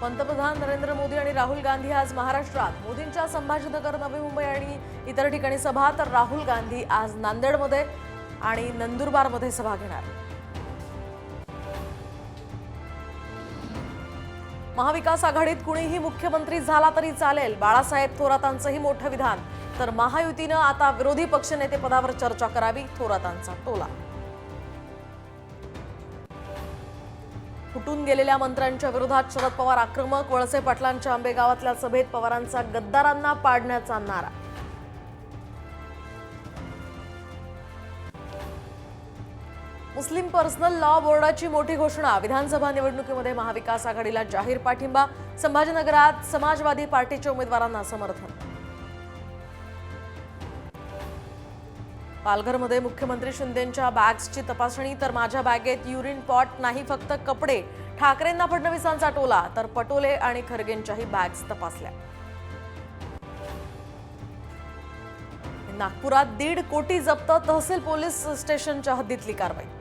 पंतप्रधान नरेंद्र मोदी आणि राहुल गांधी आज महाराष्ट्रात. मोदींच्या संभाजीनगर, नवी मुंबई आणि इतर ठिकाणी सभा, तर राहुल गांधी आज नांदेडमध्ये आणि नंदुरबारमध्ये सभा घेणार. महाविकास आघाडीत कुणीही मुख्यमंत्री झाला तरी चालेल, बाळासाहेब थोरातांचंही मोठं विधान. तर महायुतीनं आता विरोधी पक्षनेते पदावर चर्चा करावी, थोरातांचा टोला. फुटून गेलेल्या मंत्र्यांच्या विरोधात शरद पवार आक्रमक. वळसे पाटलांच्या आंबेगावातल्या सभेत पवारांचा गद्दारांना पाडण्याचा नारा. मुस्लिम पर्सनल लॉ बोर्डाची मोठी घोषणा. विधानसभा निवडणुकीमध्ये महाविकास आघाडीला जाहीर पाठिंबा. संभाजीनगरात समाजवादी पार्टीच्या उमेदवारांना समर्थन. पालघरमध्ये मुख्यमंत्री शिंदेंच्या बॅग्सची तपासणी. तर माझ्या बॅगेत युरिन पॉट नाही, फक्त कपडे. ठाकरेंना फडणवीसांचा टोला. तर पटोले आणि खरगेंच्याही बॅग्स तपासल्या. नागपुरात 1.5 कोटी जप्त. तहसील पोलीस स्टेशनच्या हद्दीतली कारवाई.